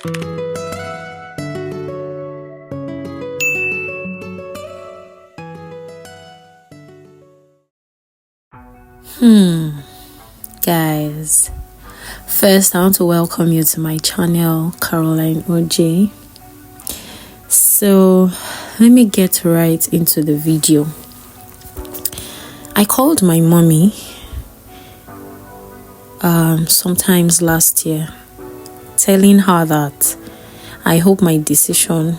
Guys, first I want to welcome you to my channel, Caroline.O.J. So let me get right into the video. I called my mommy sometimes last year, telling her that I hope my decision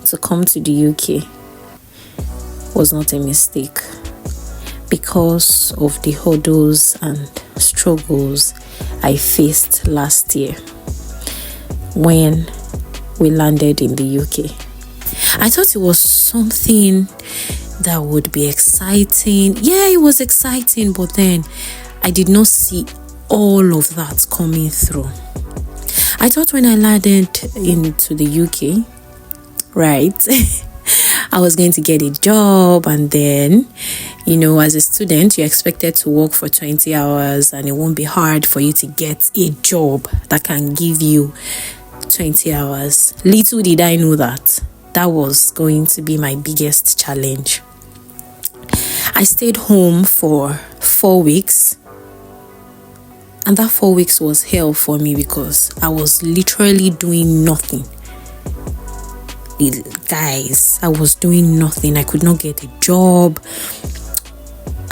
to come to the UK was not a mistake, because of the hurdles and struggles I faced last year when we landed in the UK. I thought it was something that would be exciting. Yeah, it was exciting, but then I did not see all of that coming through. I thought when I landed into the UK, right, I was going to get a job, and then, as a student, you're expected to work for 20 hours, and it won't be hard for you to get a job that can give you 20 hours. Little did I know that was going to be my biggest challenge. I stayed home for 4 weeks, and that 4 weeks was hell for me because I was literally doing nothing. Guys, I was doing nothing. I could not get a job.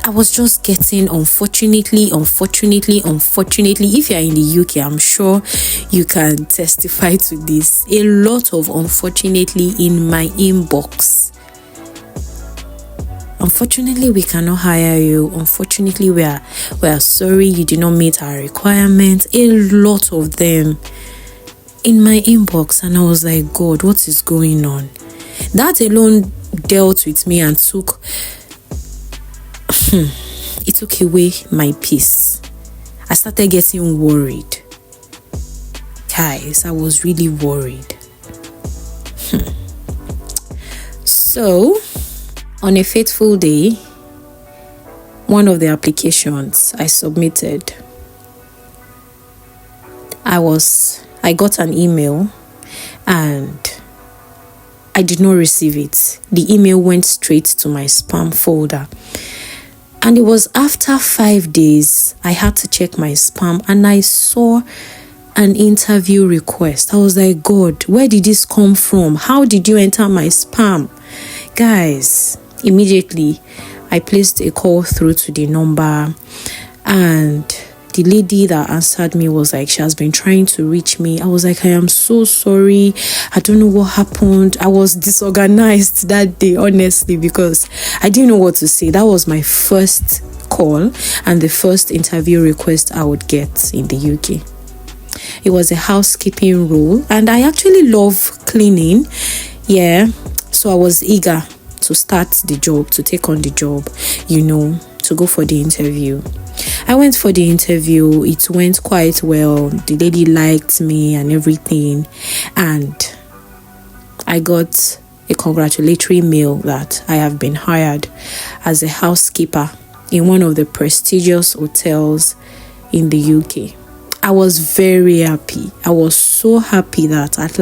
I was just getting, unfortunately. If you're in the UK, I'm sure you can testify to this. A lot of unfortunately in my inbox. Unfortunately, we cannot hire you. Unfortunately, we are sorry you did not meet our requirements. A lot of them in my inbox, and I was like, God, what is going on? That alone dealt with me and took away my peace. I started getting worried. Guys, I was really worried. So, on a fateful day, one of the applications I submitted, I got an email and I did not receive it. The email went straight to my spam folder. And it was after 5 days I had to check my spam, and I saw an interview request. I was like, God, where did this come from? How did you enter my spam? Guys, immediately I placed a call through to the number, and the lady that answered me was like, she has been trying to reach me. I was like, I am so sorry. I don't know what happened. I was disorganized that day, honestly, because I didn't know what to say. That was my first call and the first interview request I would get in the UK. It was a housekeeping role, and I actually love cleaning. Yeah, so I was eager to start the job, to take on the job, to go for the interview. I went for the interview. It went quite well. The lady liked me and everything, and I got a congratulatory mail that I have been hired as a housekeeper in one of the prestigious hotels in the UK. I was very happy. I was so happy that at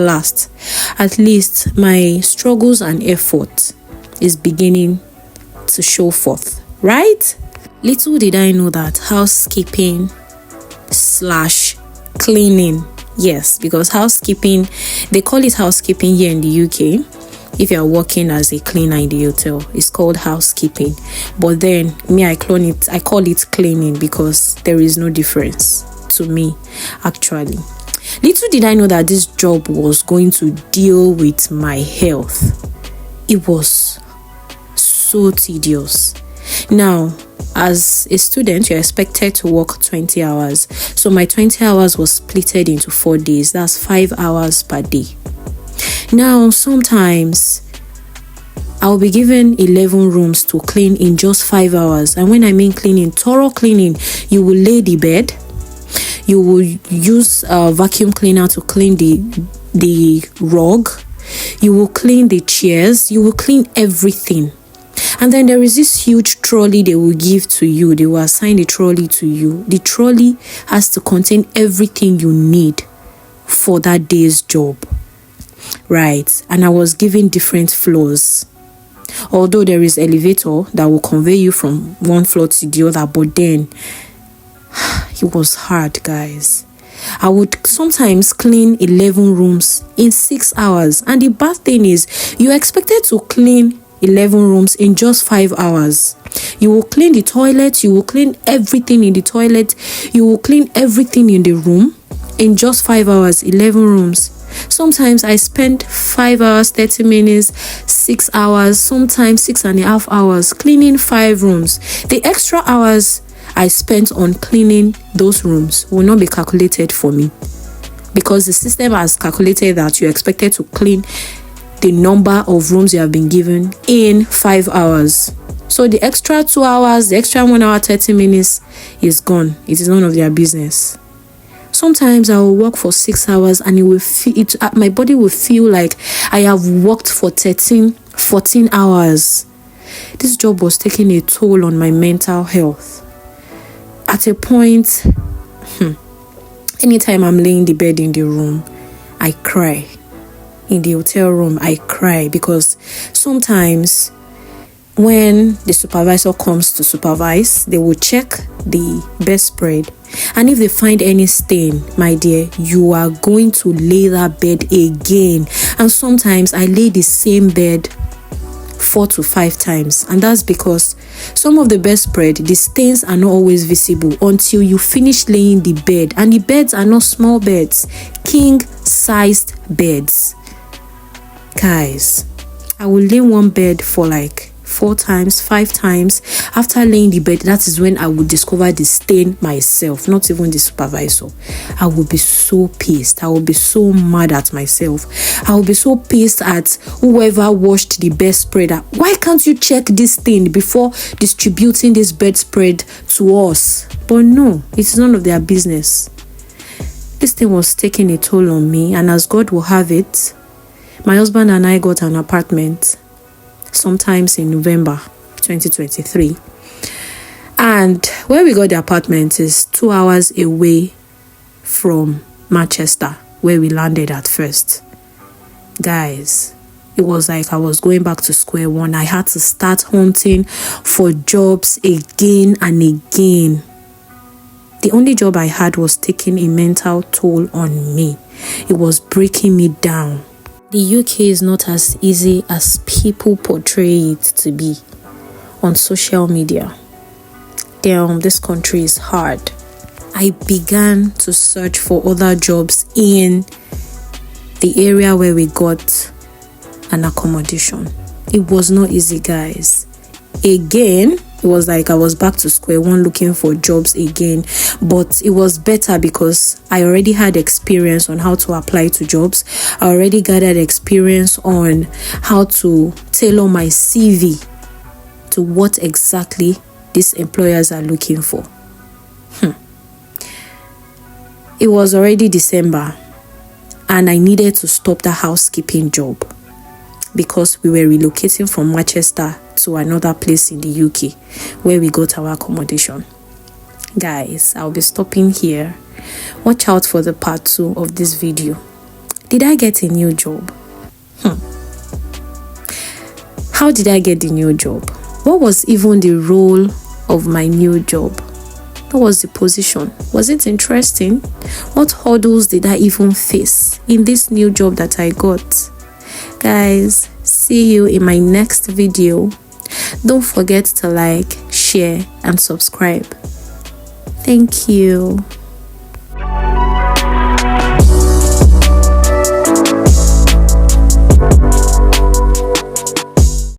least my struggles and effort is beginning to show forth, right? Little did I know that housekeeping / cleaning, yes, because housekeeping, they call it housekeeping here in the UK. If you are working as a cleaner in the hotel, it's called housekeeping. But then I call it cleaning because there is no difference to me, actually. Little did I know that this job was going to deal with my health. It was so tedious. Now, as a student, you're expected to work 20 hours. So my 20 hours was splitted into 4 days. That's 5 hours per day. Now, sometimes I'll be given 11 rooms to clean in just 5 hours. And when I mean cleaning, thorough cleaning, you will lay the bed. You will use a vacuum cleaner to clean the rug. You will clean the chairs. You will clean everything. And then there is this huge trolley they will give to you. They will assign the trolley to you. The trolley has to contain everything you need for that day's job, right? And I was given different floors. Although there is elevator that will convey you from one floor to the other, but then it was hard, guys. I would sometimes clean 11 rooms in 6 hours. And the bad thing is, you're expected to clean 11 rooms in just 5 hours. You will clean the toilet, you will clean everything in the toilet, you will clean everything in the room in just 5 hours, 11 rooms. Sometimes I spend 5 hours, 30 minutes, 6 hours, sometimes 6.5 hours cleaning 5 rooms. The extra hours I spent on cleaning those rooms will not be calculated for me, because the system has calculated that you're expected to clean the number of rooms you have been given in 5 hours. So the extra 2 hours, the extra 1 hour, 30 minutes is gone. It is none of their business. Sometimes I will work for 6 hours and my body will feel like I have worked for 13, 14 hours. This job was taking a toll on my mental health. At a point, anytime I'm laying the bed in the room, I cry. In the hotel room, I cry, because sometimes when the supervisor comes to supervise, they will check the bedspread, and if they find any stain, my dear, you are going to lay that bed again. And sometimes I lay the same bed 4 to 5 times, and that's because some of the bedspread, the stains are not always visible until you finish laying the bed, and the beds are not small beds, king-sized beds. Guys, I will lay one bed for like 4 times, 5 times. After laying the bed, that is when I would discover the stain myself, not even the supervisor. I will be so pissed. I will be so mad at myself. I will be so pissed at whoever washed the bedspread. Why can't you check this thing before distributing this bedspread to us? But no, it's none of their business. This thing was taking a toll on me, and as God will have it, my husband and I got an apartment sometimes in November 2023. And where we got the apartment is 2 hours away from Manchester, where we landed at first. Guys, it was like I was going back to square one. I had to start hunting for jobs again and again. The only job I had was taking a mental toll on me. It was breaking me down. The UK is not as easy as people portray it to be on social media. Damn, this country is hard. I began to search for other jobs in the area where we got an accommodation. It was not easy, guys. Again, it was like I was back to square one looking for jobs again, but it was better because I already had experience on how to apply to jobs. I already gathered experience on how to tailor my CV to what exactly these employers are looking for. It was already December, and I needed to stop the housekeeping job because we were relocating from Manchester to another place in the UK where we got our accommodation. Guys, I'll be stopping here. Watch out for the part 2 of this video. Did I get a new job? How did I get the new job? What was even the role of my new job? What was the position? Was it interesting? What hurdles did I even face in this new job that I got? Guys, see you in my next video. Don't forget to like, share, and subscribe. Thank you.